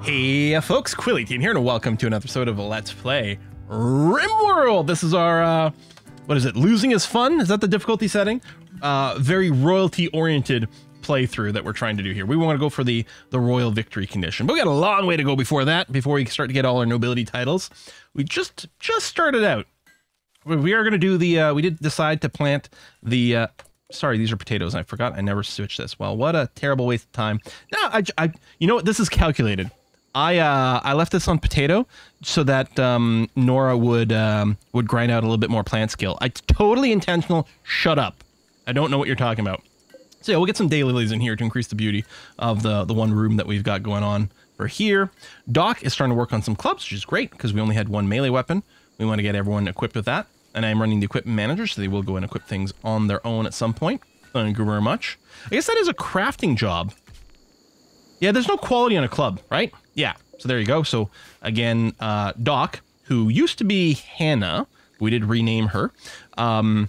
Hey folks, Quilly18 here, and welcome to another episode of Let's Play Rimworld. This is our, what is it, losing is fun? Is that the difficulty setting? Very royalty-oriented playthrough that we're trying to do here. We want to go for the royal victory condition, but we got a long way to go before that, before we start to get all our nobility titles. We just started out. We are going to do the, we did decide to plant the, sorry, these are potatoes. I forgot I never switched this. Well, what a terrible waste of time. No, you know what? This is calculated. I left this on potato so that Nora would grind out a little bit more plant skill. It's totally intentional. Shut up. I don't know what you're talking about. So yeah, we'll get some daylilies in here to increase the beauty of the one room that we've got going on for here. Doc is starting to work on some clubs, which is great because we only had one melee weapon. We want to get everyone equipped with that. And I'm running the equipment manager, so they will go and equip things on their own at some point. Thank you very much. I guess that is a crafting job. Yeah, there's no quality on a club, right? Yeah, so there you go. So again, Doc, who used to be Hannah, we did rename her. I mean,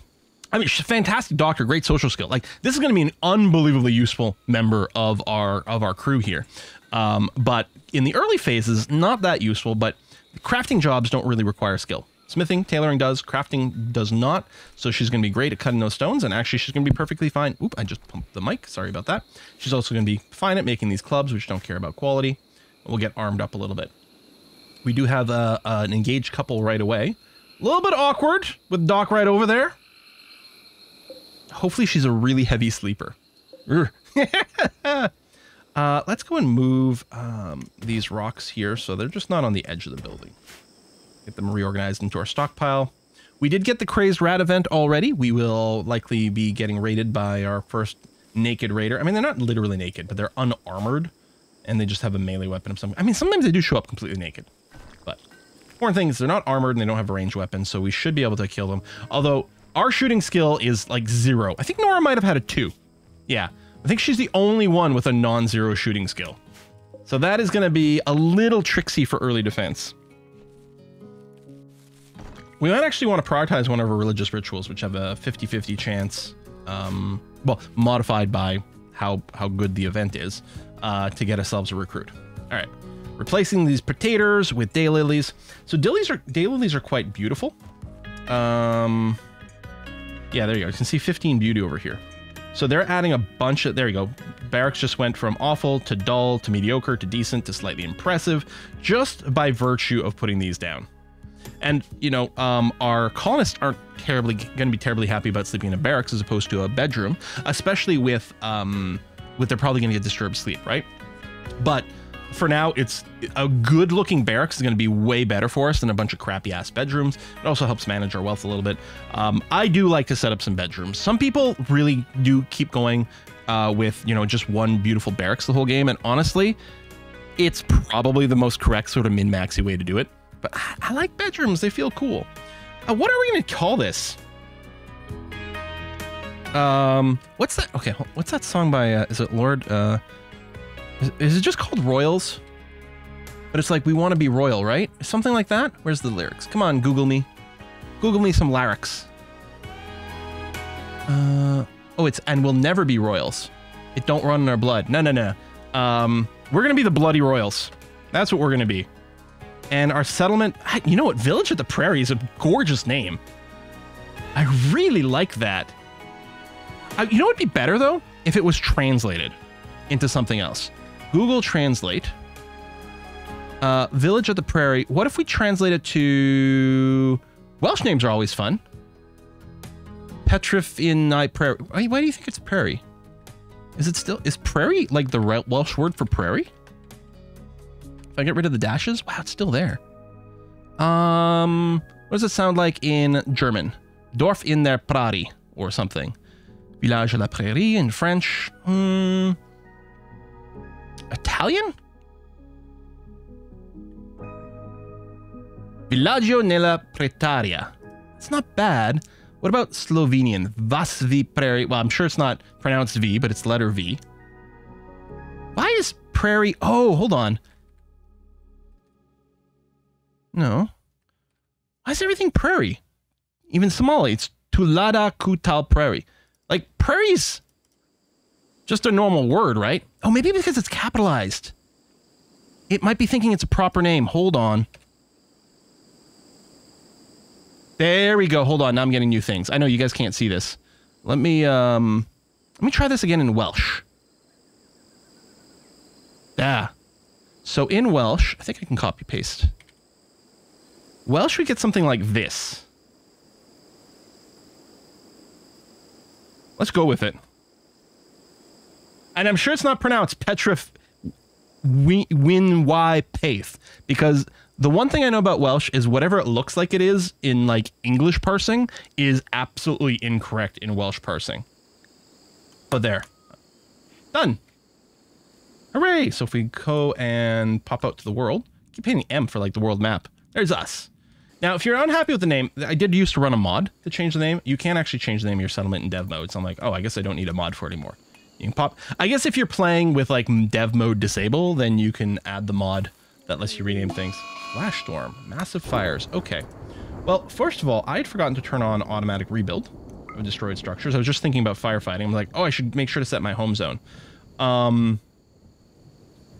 she's a fantastic doctor, great social skill. Like, this is going to be an unbelievably useful member of our crew here. But in the early phases, not that useful, but crafting jobs don't really require skill. Smithing, tailoring does, crafting does not. So she's going to be great at cutting those stones, and actually she's going to be perfectly fine. Oop, I just pumped the mic. Sorry about that. She's also going to be fine at making these clubs, which don't care about quality. We'll get armed up a little bit. We do have an engaged couple right away. A little bit awkward with Doc right over there. Hopefully she's a really heavy sleeper. Let's go and move these rocks here so they're just not on the edge of the building. Get them reorganized into our stockpile. We did get the Crazed Rat event already. We will likely be getting raided by our first naked raider. I mean, they're not literally naked, but they're unarmored, and they just have a melee weapon of some. I mean, sometimes they do show up completely naked, but important thing is they're not armored and they don't have a ranged weapon, so we should be able to kill them. Although our shooting skill is like 0. I think Nora might have had a 2. Yeah, I think she's the only one with a non-zero shooting skill. So that is going to be a little tricksy for early defense. We might actually want to prioritize one of our religious rituals, which have a 50-50 chance, well, modified by how good the event is, to get ourselves a recruit. All right, replacing these potatoes with daylilies. So daylilies are quite beautiful. Yeah, there you go. You can see 15 beauty over here. So they're adding a bunch of, there you go. Barracks just went from awful to dull to mediocre to decent to slightly impressive, just by virtue of putting these down. And, you know, our colonists aren't going to be terribly happy about sleeping in a barracks as opposed to a bedroom, especially with they're probably going to get disturbed sleep, right? But for now, it's a good-looking barracks is going to be way better for us than a bunch of crappy-ass bedrooms. It also helps manage our wealth a little bit. I do like to set up some bedrooms. Some people really do keep going with, you know, just one beautiful barracks the whole game, and honestly, it's probably the most correct sort of min-maxy way to do it. But I like bedrooms. They feel cool. What are we going to call this? What's that? Okay, what's that song by, is it Lord? Is it just called Royals? But it's like, we want to be royal, right? Something like that? Where's the lyrics? Come on, Google me. Google me some lyrics. Oh, it's, and we'll never be royals. It don't run in our blood. No. We're going to be the bloody royals. That's what we're going to be. And our settlement, you know what? Village at the Prairie is a gorgeous name. I really like that. You know what would be better, though? If it was translated into something else. Google Translate. Village at the Prairie. What if we translate it to... Welsh names are always fun. Petrifini Prairie. Why do you think it's Prairie? Is it still... Is Prairie like the Welsh word for prairie? If I get rid of the dashes, wow, it's still there. What does it sound like in German? Dorf in der Prairie or something. Village à la Prairie in French. Italian? Villaggio nella Pretaria. It's not bad. What about Slovenian? Vas vi Prairie. Well, I'm sure it's not pronounced V, but it's letter V. Why is Prairie? Oh, hold on. No. Why is everything prairie? Even Somali, it's Tulada Kutal Prairie. Like, prairie's just a normal word, right? Oh, maybe because it's capitalized. It might be thinking it's a proper name. Hold on. There we go. Hold on. Now I'm getting new things. I know you guys can't see this. Let me try this again in Welsh. Yeah. So in Welsh, I think I can copy paste. Welsh, we get something like this. Let's go with it. And I'm sure it's not pronounced Petrif Win Y Paith, because the one thing I know about Welsh is whatever it looks like it is in like English parsing is absolutely incorrect in Welsh parsing. But there. Done. Hooray! So if we go and pop out to the world, keep hitting M for like the world map. There's us. Now, if you're unhappy with the name, I did used to run a mod to change the name. You can actually change the name of your settlement in dev mode. So I'm like, oh, I guess I don't need a mod for it anymore. You can pop. I guess if you're playing with like dev mode disable, then you can add the mod that lets you rename things. Flash storm, massive fires. Okay. Well, first of all, I had forgotten to turn on automatic rebuild of destroyed structures. I was just thinking about firefighting. I'm like, oh, I should make sure to set my home zone.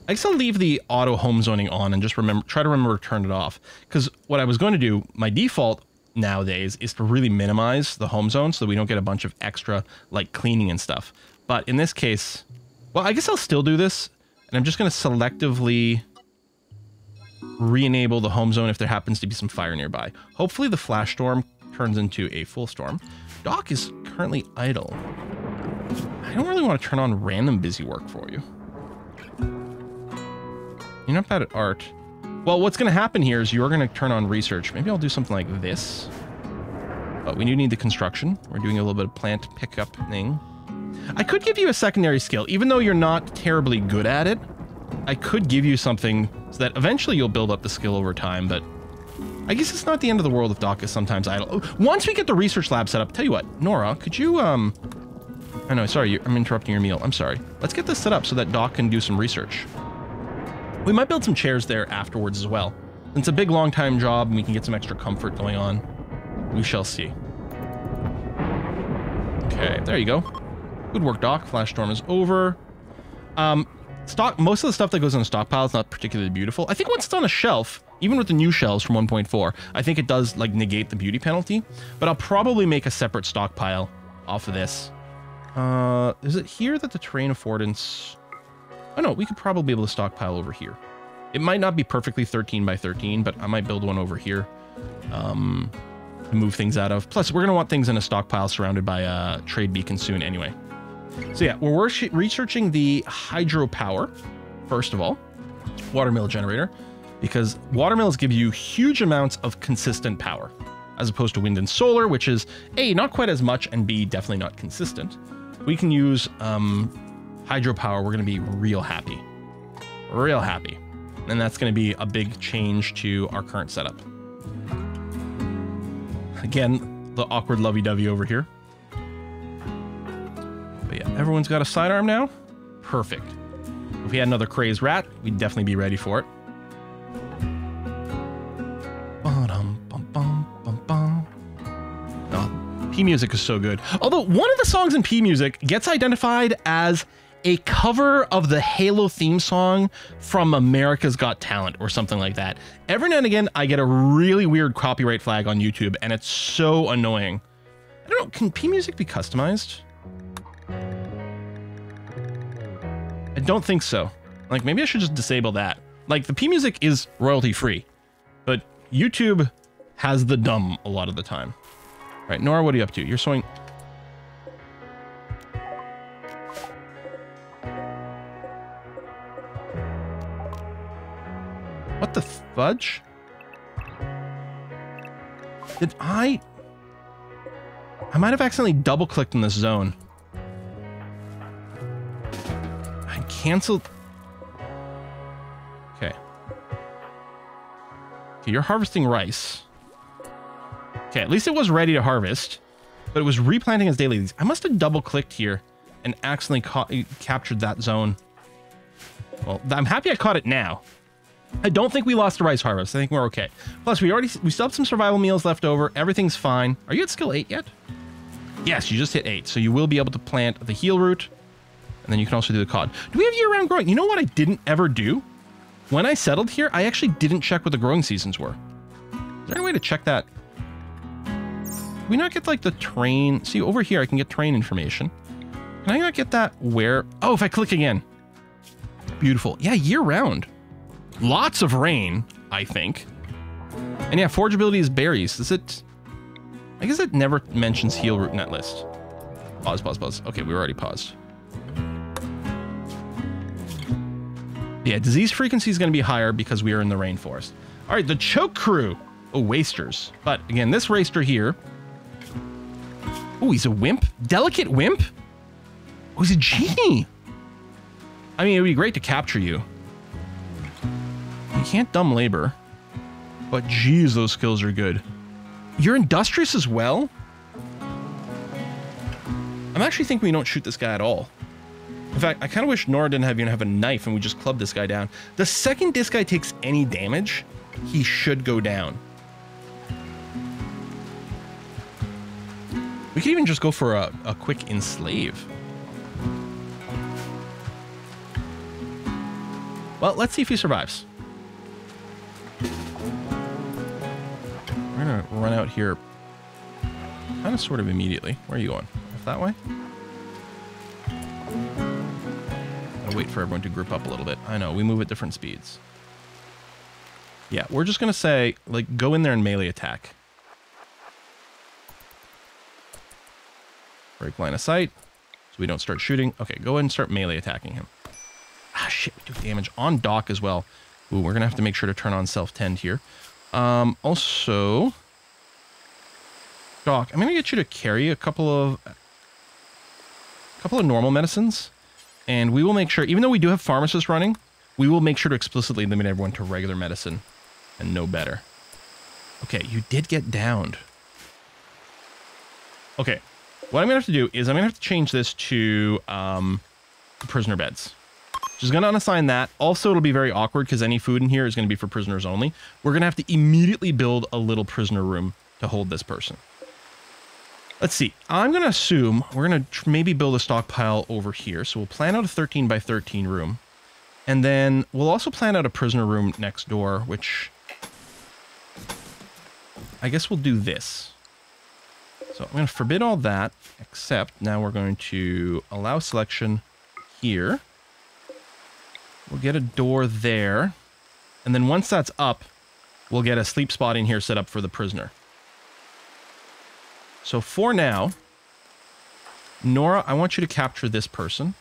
I guess I'll leave the auto home zoning on and just try to remember to turn it off. Because what I was going to do, my default nowadays is to really minimize the home zone so that we don't get a bunch of extra like cleaning and stuff. But in this case, well, I guess I'll still do this. And I'm just going to selectively re-enable the home zone if there happens to be some fire nearby. Hopefully the flash storm turns into a full storm. Dock is currently idle. I don't really want to turn on random busy work for you. You're not bad at art. Well, what's going to happen here is you're going to turn on research. Maybe I'll do something like this. But we do need the construction. We're doing a little bit of plant pickup thing. I could give you a secondary skill, even though you're not terribly good at it. I could give you something so that eventually you'll build up the skill over time, but I guess it's not the end of the world if Doc is sometimes idle. Oh, once we get the research lab set up, tell you what, Nora, could you, I know, sorry, I'm interrupting your meal. I'm sorry. Let's get this set up so that Doc can do some research. We might build some chairs there afterwards as well. It's a big, long time job and we can get some extra comfort going on. We shall see. Okay, there you go. Good work, Doc. Flash storm is over. Most of the stuff that goes on a stockpile is not particularly beautiful. I think once it's on a shelf, even with the new shelves from 1.4, I think it does like negate the beauty penalty. But I'll probably make a separate stockpile off of this. Is it here that the terrain affordance... Oh no, we could probably be able to stockpile over here. It might not be perfectly 13 by 13, but I might build one over here to move things out of. Plus, we're going to want things in a stockpile surrounded by a trade beacon soon anyway. So yeah, we're researching the hydropower, first of all, watermill generator, because watermills give you huge amounts of consistent power, as opposed to wind and solar, which is A, not quite as much, and B, definitely not consistent. We can use hydropower. We're going to be real happy. Real happy. And that's going to be a big change to our current setup. Again, the awkward lovey-dovey over here. But yeah, everyone's got a sidearm now. Perfect. If we had another crazed rat, we'd definitely be ready for it. Oh, P music is so good. Although one of the songs in P music gets identified as a cover of the Halo theme song from America's Got Talent or something like that. Every now and again, I get a really weird copyright flag on YouTube, and it's so annoying. I don't know, can P music be customized? I don't think so. Like, maybe I should just disable that. Like, the P music is royalty free, but YouTube has the dumb a lot of the time. All right, Nora, what are you up to? You're sewing... What the fudge? Did I might have accidentally double-clicked in this zone. I canceled... Okay. Okay, you're harvesting rice. Okay, at least it was ready to harvest, but it was replanting as daily. I must have double-clicked here and accidentally captured that zone. Well, I'm happy I caught it now. I don't think we lost the rice harvest. I think we're okay. Plus, we still have some survival meals left over. Everything's fine. Are you at skill 8 yet? Yes, you just hit 8. So you will be able to plant the heal root. And then you can also do the cod. Do we have year-round growing? You know what I didn't ever do? When I settled here, I actually didn't check what the growing seasons were. Is there any way to check that? Can we not get like the terrain? See, over here, I can get terrain information. Can I not get that where? Oh, if I click again. Beautiful. Yeah, year round. Lots of rain, I think. And yeah, forage ability is berries. Is it? I guess it never mentions heal root net list. Pause, pause, pause. Okay, we already paused. Yeah, disease frequency is going to be higher because we are in the rainforest. All right, the choke crew. Oh, wasters. But again, this raster here. Oh, he's a wimp. Delicate wimp? Oh, he's a genie. I mean, it would be great to capture you. You can't dumb labor. But geez, those skills are good. You're industrious as well? I'm actually thinking we don't shoot this guy at all. In fact, I kind of wish Nora didn't even have a knife and we just club this guy down. The second this guy takes any damage, he should go down. We could even just go for a quick enslave. Well, let's see if he survives. We're gonna run out here kind of sort of immediately. Where are you going? Off that way? I'll wait for everyone to group up a little bit. I know, we move at different speeds. Yeah, we're just gonna say, like, go in there and melee attack. Break line of sight, so we don't start shooting. Okay, go ahead and start melee attacking him. Ah, shit, we do damage on dock as well. Ooh, we're gonna have to make sure to turn on self-tend here. Also, Doc, I'm gonna get you to carry a couple of normal medicines, and we will make sure, even though we do have pharmacists running, we will make sure to explicitly limit everyone to regular medicine and no better. Okay, you did get downed. Okay, what I'm gonna have to do is I'm gonna have to change this to prisoner beds. Just gonna unassign that. Also, it'll be very awkward because any food in here is gonna be for prisoners only. We're gonna have to immediately build a little prisoner room to hold this person. Let's see. I'm gonna assume we're gonna maybe build a stockpile over here. So we'll plan out a 13 by 13 room. And then we'll also plan out a prisoner room next door, which I guess we'll do this. So I'm going to forbid all that, except now we're going to allow selection here. We'll get a door there. And then once that's up, we'll get a sleep spot in here set up for the prisoner. So for now, Nora, I want you to capture this person.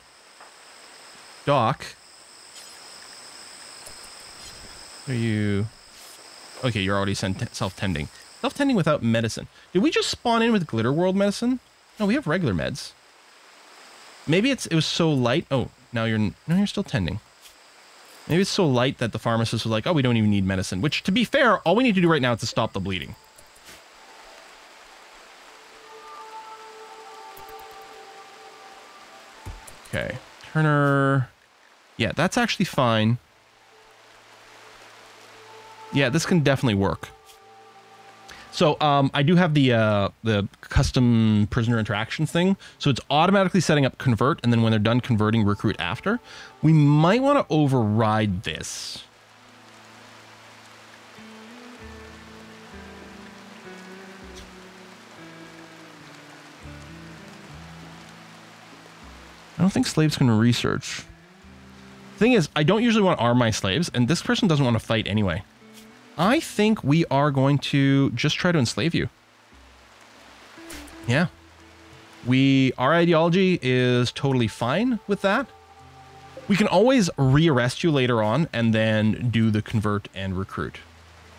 Doc. Are you... Okay, you're already self-tending. Self-tending without medicine. Did we just spawn in with Glitter World medicine? No, we have regular meds. Maybe it was so light. Oh, now you're still tending. Maybe it's so light that the pharmacist was like, oh, we don't even need medicine. Which, to be fair, all we need to do right now is to stop the bleeding. Okay. Turner. Yeah, that's actually fine. Yeah, this can definitely work. So I do have the custom prisoner interaction thing. So it's automatically setting up convert, and then when they're done converting, recruit after. We might want to override this. I don't think slaves can research. Thing is, I don't usually want to arm my slaves, and this person doesn't want to fight anyway. I think we are going to just try to enslave you. Yeah. Our ideology is totally fine with that. We can always rearrest you later on and then do the convert and recruit,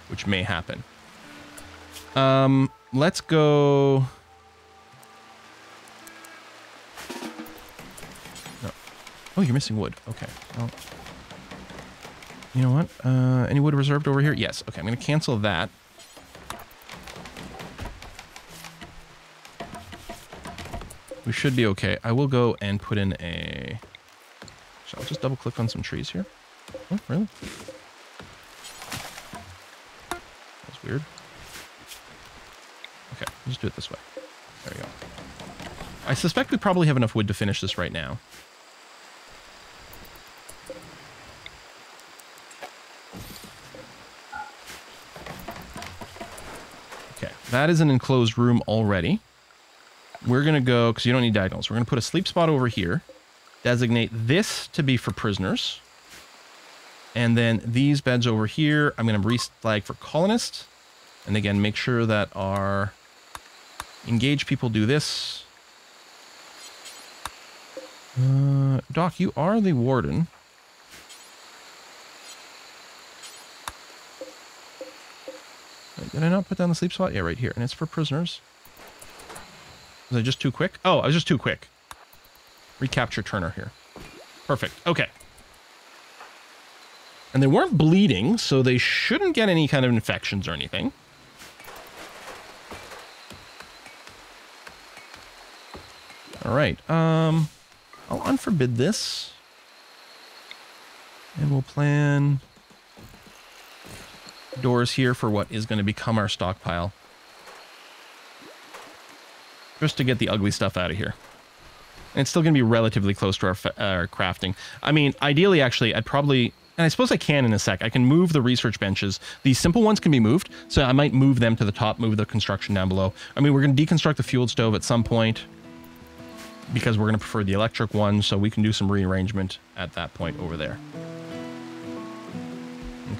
which may happen. Let's go... No. Oh, you're missing wood. Okay. Well... You know what? Any wood reserved over here? Yes. Okay, I'm going to cancel that. We should be okay. I will go and put in a... Shall I just double click on some trees here? Oh, really? That's weird. Okay, we'll just do it this way. There we go. I suspect we probably have enough wood to finish this right now. That is an enclosed room already. We're going to go, because you don't need diagonals, we're going to put a sleep spot over here. Designate this to be for prisoners. And then these beds over here, I'm going to reflag for colonists. And again, make sure that our engaged people do this. Doc, you are the warden. Wait, did I not put down the sleep spot? Yeah, right here. And it's for prisoners. Was I just too quick? Oh, I was just too quick. Recapture Turner here. Perfect. Okay. And they weren't bleeding, so they shouldn't get any kind of infections or anything. All right. I'll unforbid this. And we'll plan doors here for what is going to become our stockpile. Just to get the ugly stuff out of here. And it's still going to be relatively close to our crafting. I mean, ideally, actually, I'd probably... And I suppose I can in a sec. I can move the research benches. These simple ones can be moved, so I might move them to the top, move the construction down below. I mean, we're going to deconstruct the fuel stove at some point because we're going to prefer the electric one, so we can do some rearrangement at that point over there.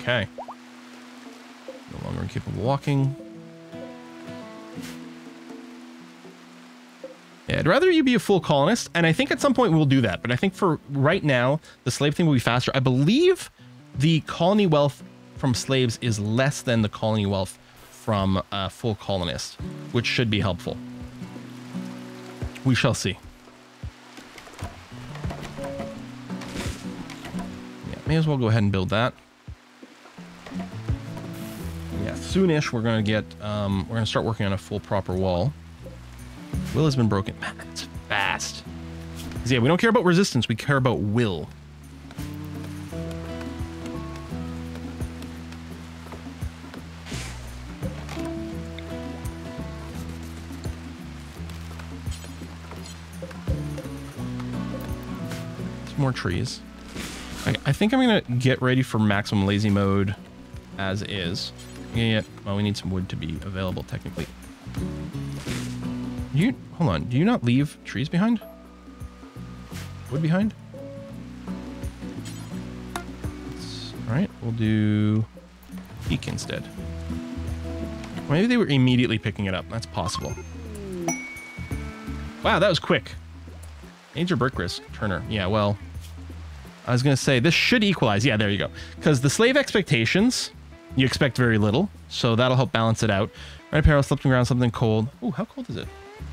Okay. No longer incapable of walking. Yeah, I'd rather you be a full colonist, and I think at some point we'll do that. But I think for right now, the slave thing will be faster. I believe the colony wealth from slaves is less than the colony wealth from a full colonist, which should be helpful. We shall see. Yeah, may as well go ahead and build that. Yeah, soonish we're gonna get we're gonna start working on a full proper wall. Will has been broken. Man, that's fast. Yeah, we don't care about resistance, we care about will. Some more trees. I think I'm gonna get ready for maximum lazy mode as is. Yeah, well, we need some wood to be available technically. Hold on, do you not leave trees behind? Wood behind? Alright, we'll do teak instead. Maybe they were immediately picking it up. That's possible. Wow, that was quick. Major brick risk, Turner. Yeah, well, I was going to say, this should equalize. Yeah, there you go. Because the slave expectations, you expect very little, so that'll help balance it out. Right apparel, slipping around something cold. Ooh, how cold is it?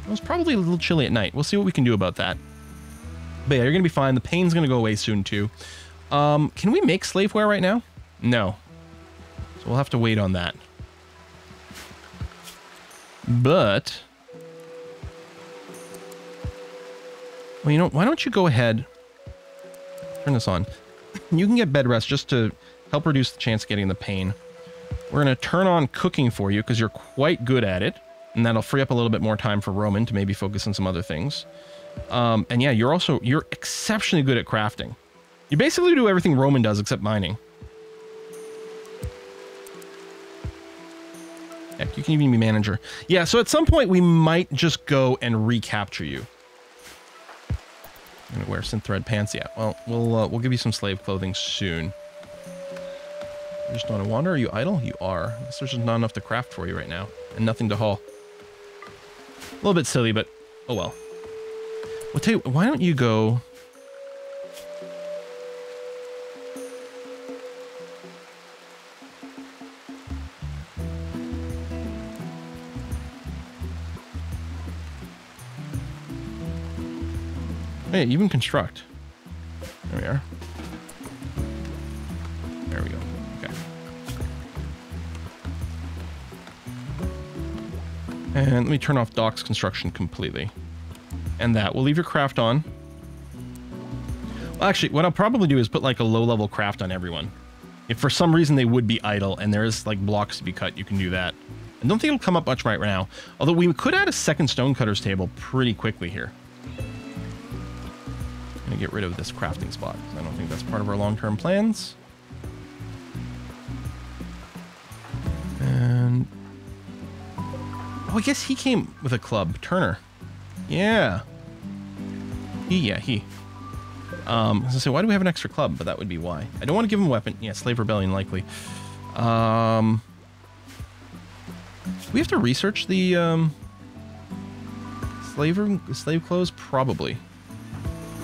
It was probably a little chilly at night. We'll see what we can do about that. But yeah, you're going to be fine. The pain's going to go away soon, too. Can we make slaveware right now? No. So we'll have to wait on that. But... well, you know, why don't you go ahead... turn this on. You can get bed rest just to help reduce the chance of getting the pain. We're going to turn on cooking for you because you're quite good at it. And that'll free up a little bit more time for Roman to maybe focus on some other things. And yeah, you're exceptionally good at crafting. You basically do everything Roman does except mining. Heck, you can even be manager. Yeah, so at some point we might just go and recapture you. I'm gonna wear synth thread pants. Yeah, well, we'll give you some slave clothing soon. You just want to wander? Are you idle? You are. I guess there's just not enough to craft for you right now, and nothing to haul. A little bit silly, but oh well. Well, tell you, why don't you go? Hey, even construct. There we are. There we go. Okay. And let me turn off docks construction completely. And that. We'll leave your craft on. Well, actually, what I'll probably do is put like a low-level craft on everyone. If for some reason they would be idle and there is like blocks to be cut, you can do that. I don't think it'll come up much right now. Although we could add a second stonecutter's table pretty quickly here. I'm gonna get rid of this crafting spot because I don't think that's part of our long-term plans. Oh, I guess he came with a club. Turner. Yeah. He. I was gonna say, why do we have an extra club? But that would be why. I don't want to give him a weapon. Yeah, slave rebellion, likely. We have to research the slave clothes? Probably.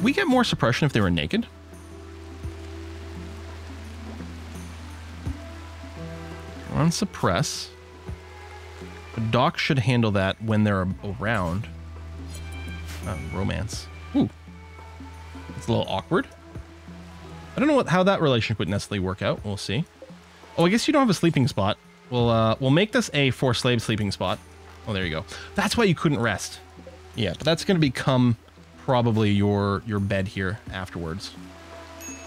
We get more suppression if they were naked. On suppress. But Doc should handle that when they're around. Romance. Ooh. It's a little awkward. I don't know how that relationship would necessarily work out. We'll see. Oh, I guess you don't have a sleeping spot. We'll make this a for slave sleeping spot. Oh, there you go. That's why you couldn't rest. Yeah, but that's going to become probably your bed here afterwards.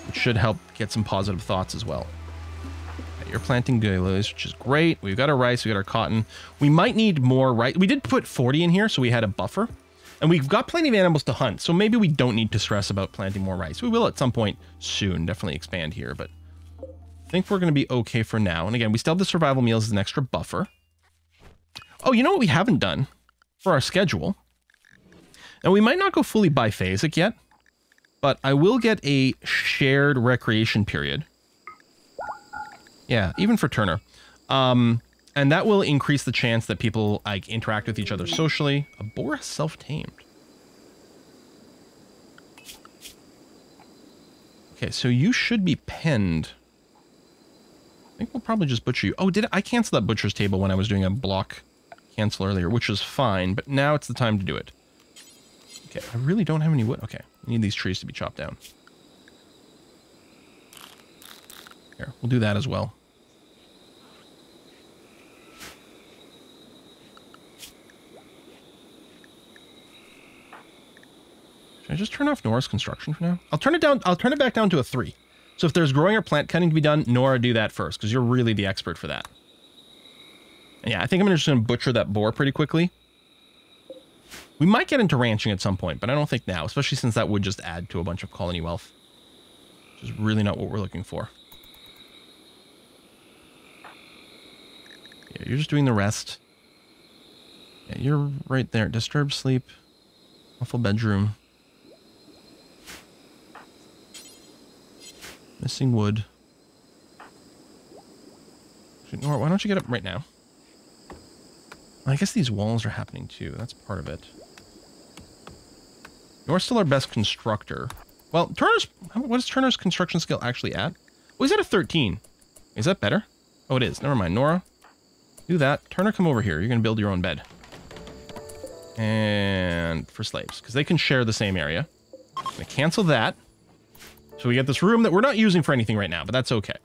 It should help get some positive thoughts as well. Okay, you're planting lilies, which is great. We've got our rice, we've got our cotton. We might need more rice. We did put 40 in here, so we had a buffer. And we've got plenty of animals to hunt, so maybe we don't need to stress about planting more rice. We will at some point soon, definitely expand here, but I think we're going to be okay for now. And again, we still have the survival meals as an extra buffer. Oh, you know what we haven't done for our schedule? And we might not go fully biphasic yet, but I will get a shared recreation period. Yeah, even for Turner. And that will increase the chance that people like interact with each other socially. A boar is self-tamed. Okay, so you should be penned. I think we'll probably just butcher you. Oh, I cancel that butcher's table when I was doing a block cancel earlier, which was fine, but now it's the time to do it. Okay, I really don't have any wood. Okay, I need these trees to be chopped down. Here, we'll do that as well. Should I just turn off Nora's construction for now? I'll turn it down. I'll turn it back down to a 3. So if there's growing or plant cutting to be done, Nora, do that first, because you're really the expert for that. And yeah, I think I'm just going to butcher that boar pretty quickly. We might get into ranching at some point, but I don't think now, especially since that would just add to a bunch of colony wealth. Which is really not what we're looking for. Yeah, you're just doing the rest. Yeah, you're right there. Disturbed sleep. Awful bedroom. Missing wood. Nora, why don't you get up right now? I guess these walls are happening too. That's part of it. Nora's still our best constructor. Well, what is Turner's construction skill actually at? Oh, he's at a 13. Is that better? Oh, it is. Never mind. Nora, do that. Turner, come over here. You're going to build your own bed. And for slaves, because they can share the same area. I'm going to cancel that. So we get this room that we're not using for anything right now, but that's okay.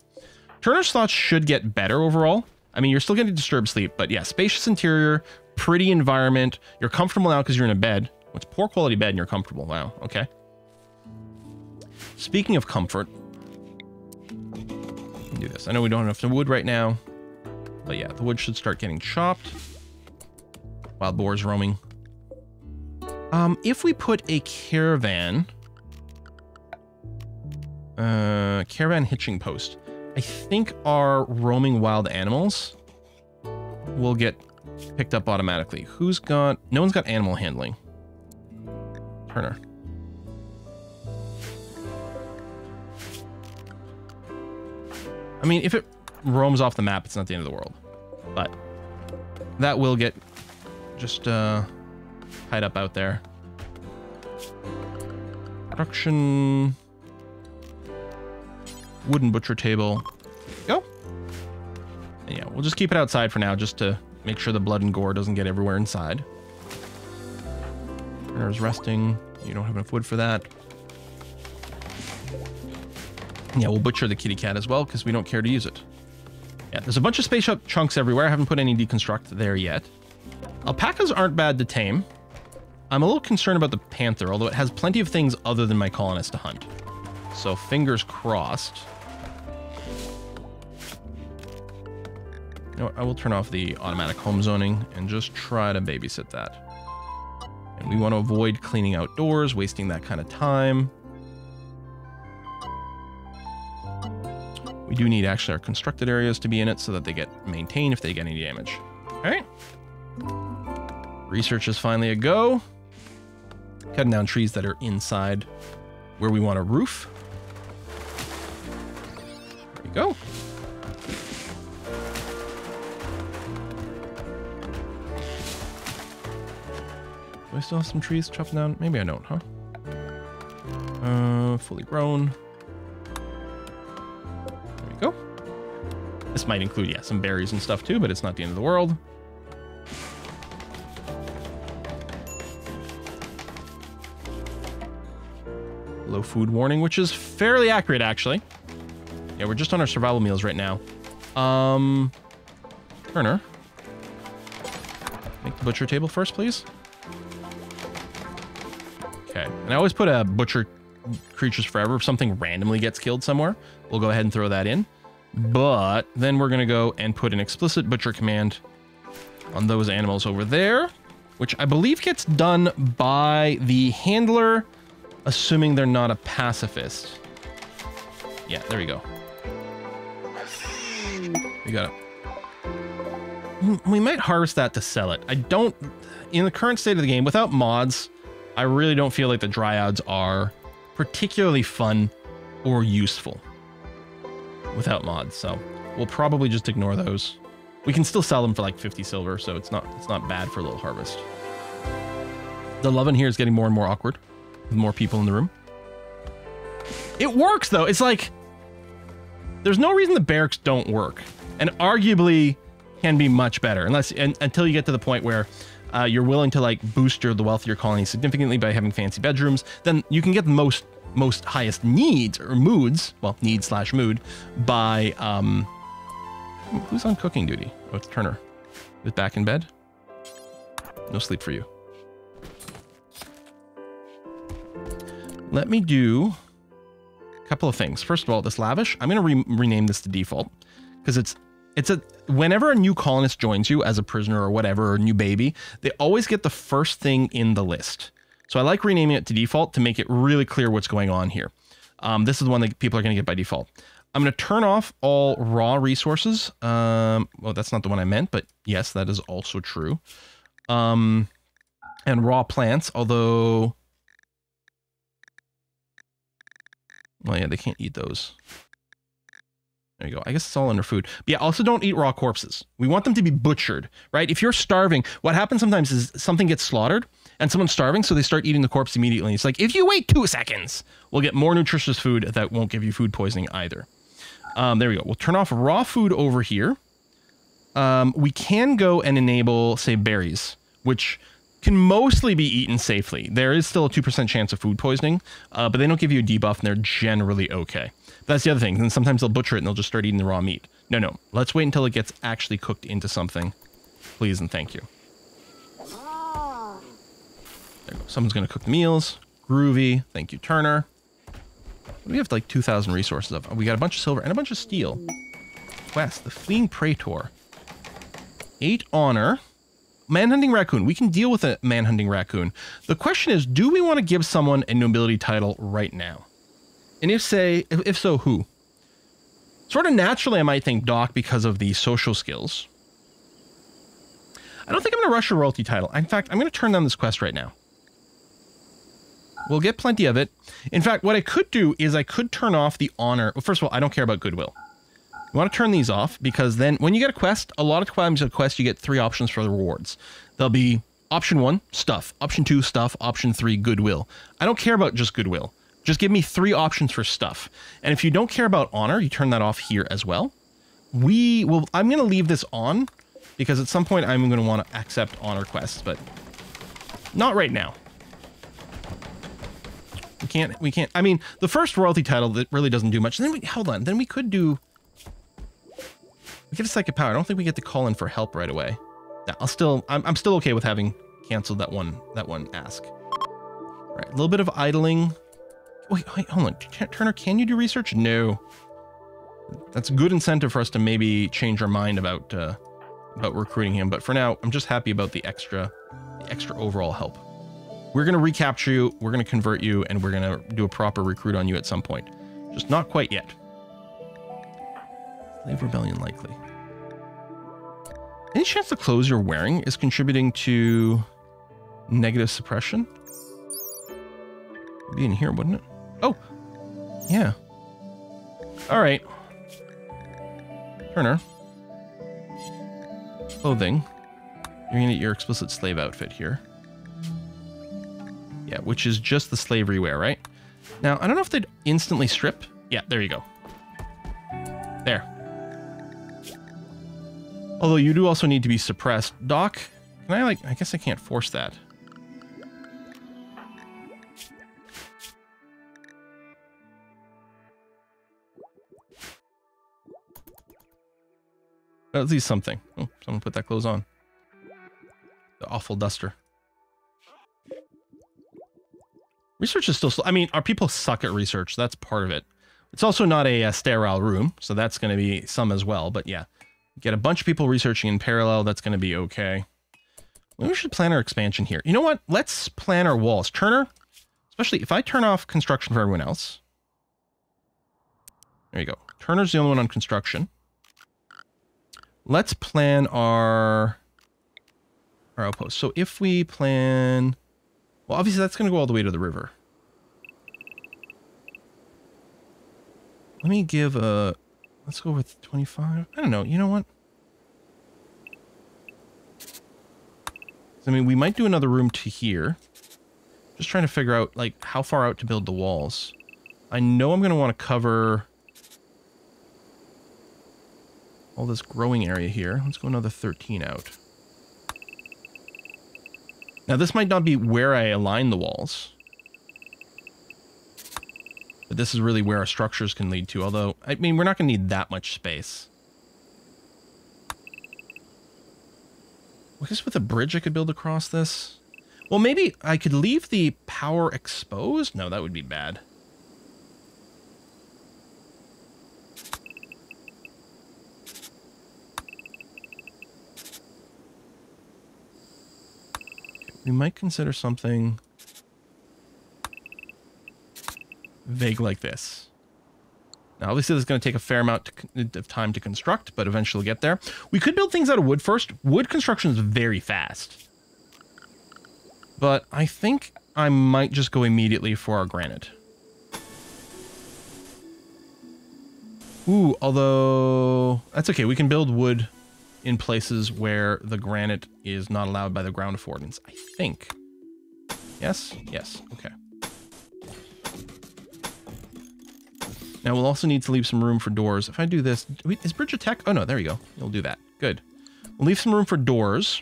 Turner's thoughts should get better overall. I mean, you're still getting disturbed sleep, but yeah, spacious interior, pretty environment. You're comfortable now because you're in a bed. Well, it's poor quality bed and you're comfortable. Wow, okay. Speaking of comfort, let me do this. I know we don't have enough wood right now, but yeah, the wood should start getting chopped. Wild boars roaming. If we put a caravan hitching post, I think our roaming wild animals will get picked up automatically. No one's got animal handling. Turner. I mean, if it roams off the map, it's not the end of the world. But that will get just tied up out there. Production. Wooden butcher table. Go. And yeah, we'll just keep it outside for now just to make sure the blood and gore doesn't get everywhere inside. Turner's resting. You don't have enough wood for that. Yeah, we'll butcher the kitty cat as well because we don't care to use it. Yeah, there's a bunch of space chunks everywhere. I haven't put any deconstruct there yet. Alpacas aren't bad to tame. I'm a little concerned about the panther, although it has plenty of things other than my colonists to hunt. So fingers crossed. You know what, I will turn off the automatic home zoning and just try to babysit that. And we want to avoid cleaning outdoors, wasting that kind of time. We do need actually our constructed areas to be in it so that they get maintained if they get any damage. All right. Research is finally a go. Cutting down trees that are inside where we want a roof. There we go. Do I still have some trees chopping down? Maybe I don't, huh? Fully grown. There we go. This might include, yeah, some berries and stuff too, but it's not the end of the world. Low food warning, which is fairly accurate, actually. Yeah, we're just on our survival meals right now. Turner. Make the butcher table first, please. Okay, and I always put a butcher creatures forever. If something randomly gets killed somewhere, we'll go ahead and throw that in. But then we're gonna go and put an explicit butcher command on those animals over there, which I believe gets done by the handler, assuming they're not a pacifist. Yeah, there we go. We got it. We might harvest that to sell it. I don't, in the current state of the game, without mods, I really don't feel like the dryads are particularly fun or useful without mods, so we'll probably just ignore those. We can still sell them for like 50 silver, so it's not bad for a little harvest. The love in here is getting more and more awkward with more people in the room. It works though. It's like there's no reason the barracks don't work, and arguably can be much better until you get to the point where you're willing to like boost the wealth of your colony significantly by having fancy bedrooms. Then you can get the most highest needs or moods, well, need/mood by who's on cooking duty? Oh, it's Turner. Who's back in bed? No sleep for you. Let me do a couple of things. First of all, this lavish, I'm going to rename this to default because whenever a new colonist joins you as a prisoner or whatever, or a new baby, they always get the first thing in the list. So I like renaming it to default to make it really clear what's going on here. This is the one that people are going to get by default. I'm going to turn off all raw resources. Well, that's not the one I meant, but yes, that is also true. And raw plants, although... Well, yeah, they can't eat those. There you go. I guess it's all under food. But yeah, also don't eat raw corpses. We want them to be butchered, right? If you're starving, what happens sometimes is something gets slaughtered and someone's starving, so they start eating the corpse immediately. It's like, if you wait 2 seconds, we'll get more nutritious food that won't give you food poisoning either. There we go. We'll turn off raw food over here. We can go and enable, say, berries, which can mostly be eaten safely. There is still a 2% chance of food poisoning, but they don't give you a debuff, and they're generally okay. That's the other thing. And sometimes they'll butcher it and they'll just start eating the raw meat. No. Let's wait until it gets actually cooked into something. Please and thank you. There we go. Someone's going to cook the meals. Groovy. Thank you, Turner. We have like 2,000 resources of. We got a bunch of silver and a bunch of steel. Quest. The Fleeing Praetor. 8 honor. Manhunting raccoon. We can deal with a manhunting raccoon. The question is, do we want to give someone a nobility title right now? And if so, who? Sort of naturally, I might think Doc because of the social skills. I don't think I'm going to rush a royalty title. In fact, I'm going to turn down this quest right now. We'll get plenty of it. In fact, what I could do is I could turn off the honor. Well, first of all, I don't care about goodwill. You want to turn these off because then when you get a quest, a lot of times a quest, you get 3 options for the rewards. There'll be option 1, stuff. Option 2, stuff. Option 3, goodwill. I don't care about just goodwill. Just give me 3 options for stuff. And if you don't care about honor, you turn that off here as well. I'm going to leave this on because at some point I'm going to want to accept honor quests, but not right now. We can't. I mean, the first royalty title that really doesn't do much. Then hold on. Then we could do. We get a psychic power. I don't think we get to call in for help right away. Yeah, I'm still okay with having canceled that one ask. All right, a little bit of idling. Wait, hold on. Turner, can you do research? No. That's a good incentive for us to maybe change our mind about recruiting him. But for now, I'm just happy about the extra overall help. We're going to recapture you, we're going to convert you, and we're going to do a proper recruit on you at some point. Just not quite yet. Slave rebellion likely. Any chance the clothes you're wearing is contributing to Negative suppression? It'd be in here, wouldn't it? Oh, yeah. All right. Turner. Clothing. You're gonna get your explicit slave outfit here. Yeah, which is just the slavery wear, right? Now, I don't know if they'd instantly strip. Yeah, there you go. There. Although you do also need to be suppressed. Doc, can I I guess I can't force that. But at least something. Oh, someone put that clothes on. The awful duster. Research is still slow. I mean, our people suck at research. That's part of it. It's also not a sterile room, so that's going to be some as well. But yeah, get a bunch of people researching in parallel. That's going to be okay. Maybe we should plan our expansion here. You know what? Let's plan our walls. Turner, especially if I turn off construction for everyone else. There you go. Turner's the only one on construction. Let's plan our outpost. So if we plan... Well, obviously that's going to go all the way to the river. Let me give a... Let's go with 25. I don't know. You know what? I mean, we might do another room to here. Just trying to figure out, like, how far out to build the walls. I know I'm going to want to cover all this growing area here. Let's go another 13 out. Now, this might not be where I align the walls. But this is really where our structures can lead to. Although, I mean, we're not going to need that much space. I guess with a bridge I could build across this. Well, maybe I could leave the power exposed? No, that would be bad. We might consider something vague like this. Now, obviously, this is going to take a fair amount of time to construct, but eventually we'll get there. We could build things out of wood first. Wood construction is very fast. But I think I might just go immediately for our granite. Ooh, although... That's okay. We can build wood in places where the granite is not allowed by the ground affordance, I think. Yes? Yes. Okay. Now, we'll also need to leave some room for doors. If I do this... Wait, is bridge attack? Oh, no, there you go. You'll do that. Good. We'll leave some room for doors.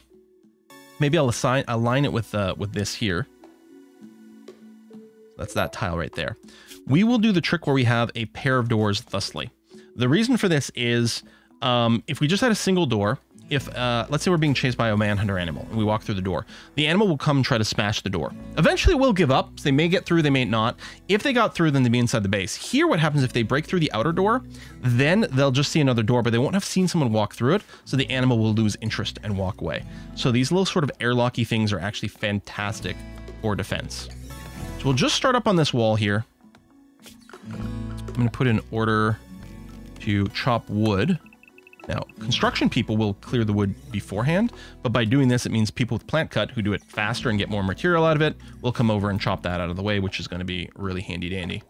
Maybe I'll align it with this here. That's that tile right there. We will do the trick where we have a pair of doors thusly. The reason for this is if we just had a single door, if let's say we're being chased by a manhunter animal and we walk through the door, the animal will come and try to smash the door. Eventually, it will give up. So they may get through, they may not. If they got through, then they'd be inside the base. Here, what happens if they break through the outer door, then they'll just see another door, but they won't have seen someone walk through it, so the animal will lose interest and walk away. So these little sort of airlocky things are actually fantastic for defense. So we'll just start up on this wall here. I'm going to put in order to chop wood. Now, construction people will clear the wood beforehand, but by doing this, it means people with plant cut who do it faster and get more material out of it will come over and chop that out of the way, which is going to be really handy dandy.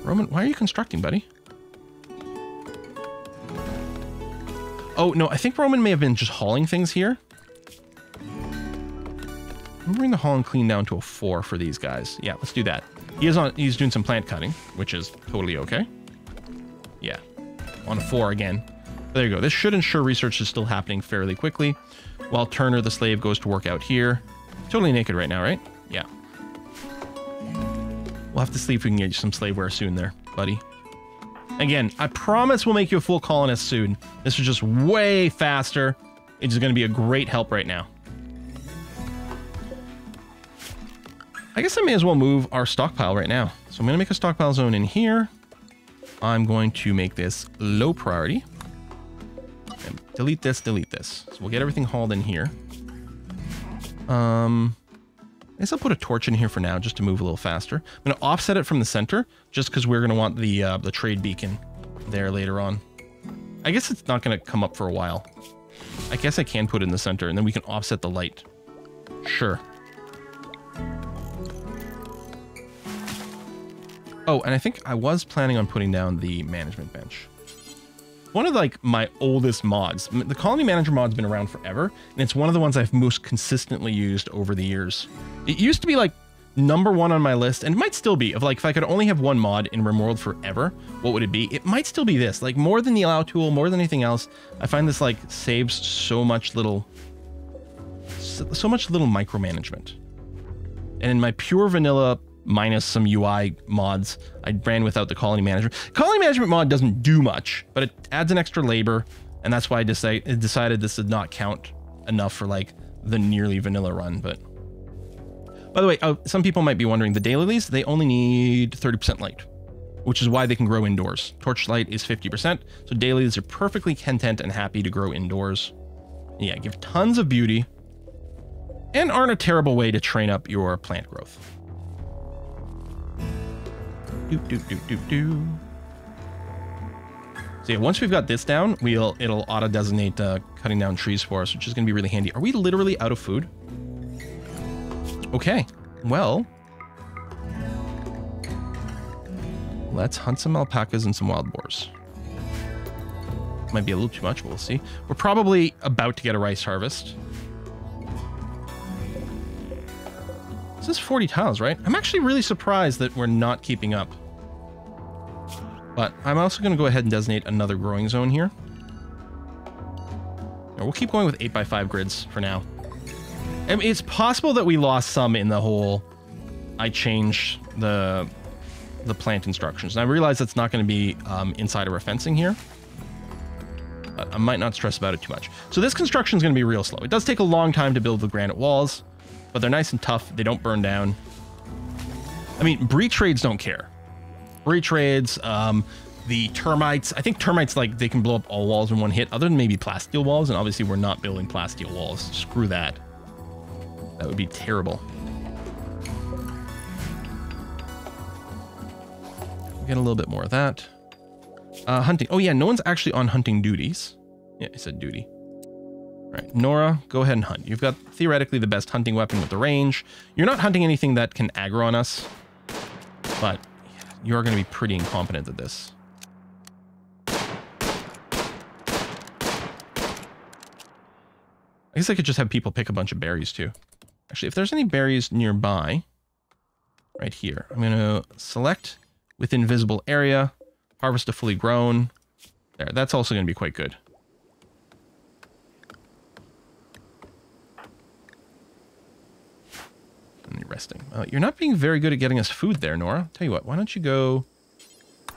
Roman, why are you constructing, buddy? Oh, no, I think Roman may have been just hauling things here. I'm bring the haul and clean down to a 4 for these guys. Yeah, let's do that. He's doing some plant cutting, which is totally okay. Yeah. On a 4 again. There you go. This should ensure research is still happening fairly quickly, while Turner, the slave, goes to work out here. Totally naked right now, right? Yeah. We'll have to see if we can get you some slave wear soon there, buddy. Again, I promise we'll make you a full colonist soon. This is just way faster. It's going to be a great help right now. I guess I may as well move our stockpile right now. So I'm going to make a stockpile zone in here. I'm going to make this low priority. And delete this, delete this. So we'll get everything hauled in here. I guess I'll put a torch in here for now, just to move a little faster. I'm going to offset it from the center, just because we're going to want the trade beacon there later on. I guess it's not going to come up for a while. I guess I can put it in the center, and then we can offset the light. sure. Oh, and I think I was planning on putting down the management bench. One of like my oldest mods. The colony manager mod's been around forever, and it's one of the ones I've most consistently used over the years. It used to be like #1 on my list, and it might still be, of like, if I could only have one mod in Rimworld forever, what would it be? It might still be this. Like, more than the allow tool, more than anything else, I find this like saves so much little micromanagement. And in my pure vanilla minus some UI mods, I ran without the colony management. Colony management mod doesn't do much, but it adds an extra labor, and that's why I decided this did not count enough for like the nearly vanilla run. But by the way, some people might be wondering, the daylilies, they only need 30% light, which is why they can grow indoors. Torchlight is 50%, so daylilies are perfectly content and happy to grow indoors. Yeah, give tons of beauty, and aren't a terrible way to train up your plant growth. So yeah, once we've got this down, it'll auto-designate cutting down trees for us, which is going to be really handy. Are we literally out of food? Okay, well, let's hunt some alpacas and some wild boars. Might be a little too much, but we'll see. We're probably about to get a rice harvest. This is 40 tiles, right? I'm actually really surprised that we're not keeping up. But I'm also going to go ahead and designate another growing zone here. Now, we'll keep going with 8x5 grids for now. I mean, it's possible that we lost some in the whole I changed the plant instructions. And I realize that's not going to be inside of our fencing here. But I might not stress about it too much. So this construction is going to be real slow. It does take a long time to build the granite walls, but they're nice and tough. They don't burn down. I mean, breach raids don't care. Breach raids, the termites. I think termites, like, they can blow up all walls in one hit, other than maybe plasteel walls. And obviously, we're not building plasteel walls. Screw that. That would be terrible. We'll get a little bit more of that. Hunting. Oh, yeah, no one's actually on hunting duties. Yeah, I said duty. All right, Nora, go ahead and hunt. You've got theoretically the best hunting weapon with the range. You're not hunting anything that can aggro on us, but you're going to be pretty incompetent at this. I guess I could just have people pick a bunch of berries too. Actually, if there's any berries nearby, right here, I'm going to select within visible area, harvest a fully grown. There, that's also going to be quite good. And you're resting. You're not being very good at getting us food there, Nora. Tell you what, why don't you go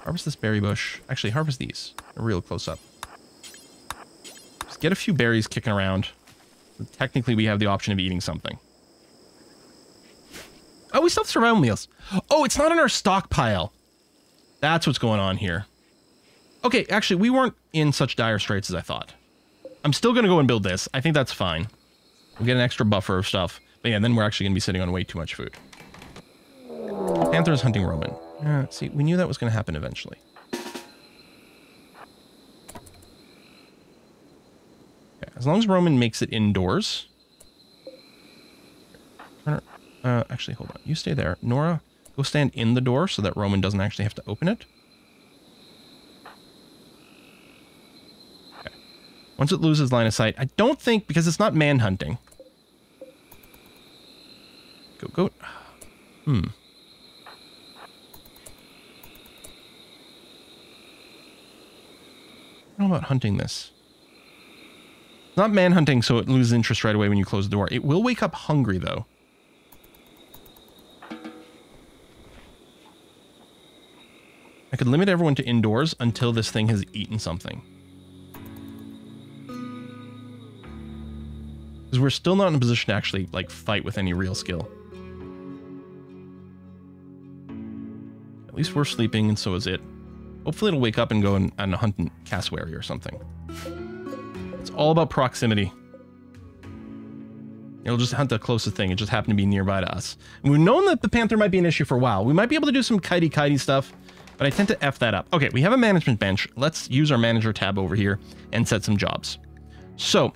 harvest this berry bush? Actually, harvest these. They're real close up. Just get a few berries kicking around. Technically, we have the option of eating something. Oh, we still have survival meals. Oh, it's not in our stockpile. That's what's going on here. Okay, actually, we weren't in such dire straits as I thought. I'm still going to go and build this. I think that's fine. We'll get an extra buffer of stuff. But yeah, then we're actually going to be sitting on way too much food. Panther's hunting Roman. See, we knew that was going to happen eventually. Okay, as long as Roman makes it indoors. Actually, hold on. You stay there. Nora, go stand in the door so that Roman doesn't actually have to open it. Okay. Once it loses line of sight, I don't think, because it's not manhunting. Goat. I don't know about hunting this. It's not manhunting, so it loses interest right away when you close the door. It will wake up hungry, though. I could limit everyone to indoors until this thing has eaten something. Because we're still not in a position to actually, like, fight with any real skill. At least we're sleeping, and so is it. Hopefully it'll wake up and go and hunt in cassowary or something. It's all about proximity. It'll just hunt the closest thing. It just happened to be nearby to us. And we've known that the panther might be an issue for a while. We might be able to do some kitey stuff, but I tend to F that up. Okay, we have a management bench. Let's use our manager tab over here and set some jobs. So,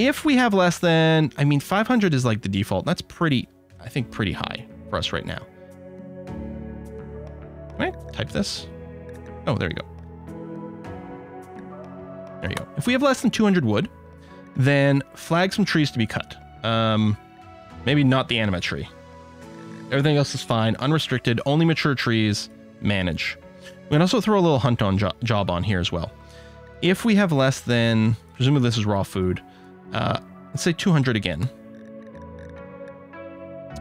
If we have less than, I mean, 500 is like the default. That's pretty, I think, pretty high for us right now. Can I type this? Oh, there you go. There you go. If we have less than 200 wood, then flag some trees to be cut. Maybe not the anima tree. Everything else is fine. Unrestricted, only mature trees, manage. We can also throw a little hunt on job on here as well. If we have less than, presumably this is raw food, let's say 200 again.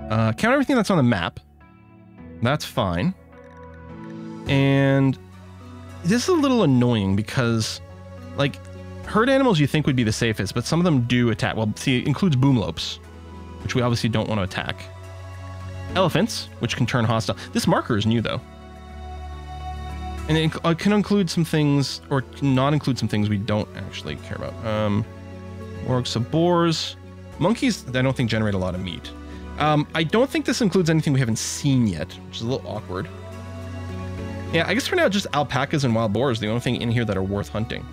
Count everything that's on the map. That's fine. And this is a little annoying because, like, herd animals you think would be the safest, but some of them do attack. Well, see, it includes boomlopes, which we obviously don't want to attack. Elephants, which can turn hostile. This marker is new, though. And it can include some things, or not include some things we don't actually care about. Orcs of boars. Monkeys, I don't think, generate a lot of meat. I don't think this includes anything we haven't seen yet, which is a little awkward. Yeah, I guess for now, just alpacas and wild boars, the only thing in here that are worth hunting.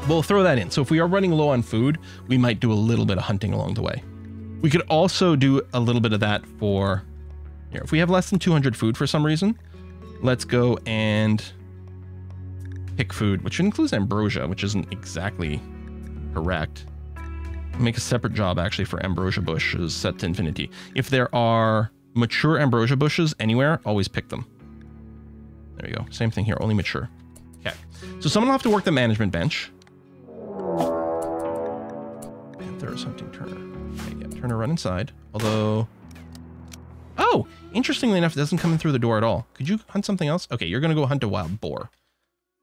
We'll throw that in. So if we are running low on food, we might do a little bit of hunting along the way. We could also do a little bit of that for, here, if we have less than 200 food for some reason, let's go and pick food, which includes ambrosia, which isn't exactly correct. Make a separate job actually for ambrosia bushes set to infinity. If there are mature ambrosia bushes anywhere, always pick them. There you go. Same thing here, only mature. Okay. So someone will have to work the management bench. Panther's hunting Turner. Okay, yeah, Turner run inside. Although, oh, interestingly enough, it doesn't come in through the door at all. Could you hunt something else? Okay, you're going to go hunt a wild boar.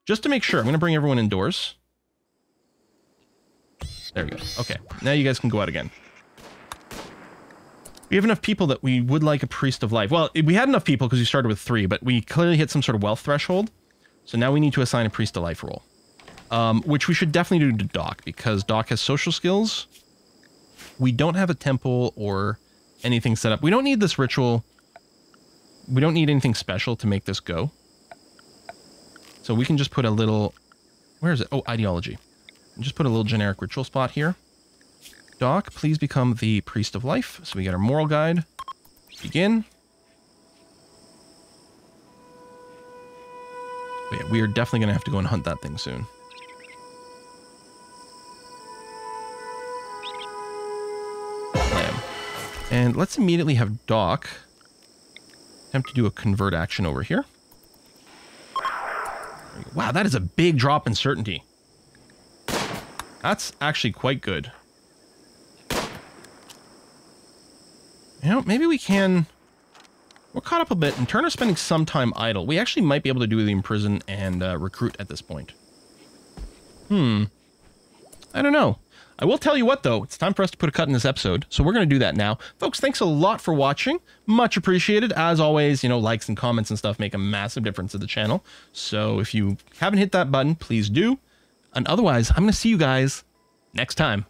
Just to make sure, I'm going to bring everyone indoors. There we go. Okay, now you guys can go out again. We have enough people that we would like a priest of life. Well, we had enough people because we started with 3, but we clearly hit some sort of wealth threshold. So now we need to assign a priest of life role. Which we should definitely do to Doc, because Doc has social skills. We don't have a temple or anything set up. We don't need this ritual. We don't need anything special to make this go. So we can just put a little... Where is it? Oh, ideology. Just put a little generic ritual spot here. Doc, please become the priest of life. So we get our moral guide. Begin. But yeah, we are definitely going to have to go and hunt that thing soon. Lamb. And let's immediately have Doc attempt to do a convert action over here. Wow, that is a big drop in certainty. That's actually quite good. You know, maybe we can... We're caught up a bit, and Turner's spending some time idle. We actually might be able to do the imprison and recruit at this point. I don't know. I will tell you what, though. It's time for us to put a cut in this episode, so we're going to do that now. Folks, thanks a lot for watching. Much appreciated. As always, you know, likes and comments and stuff make a massive difference to the channel. So if you haven't hit that button, please do. And otherwise, I'm going to see you guys next time.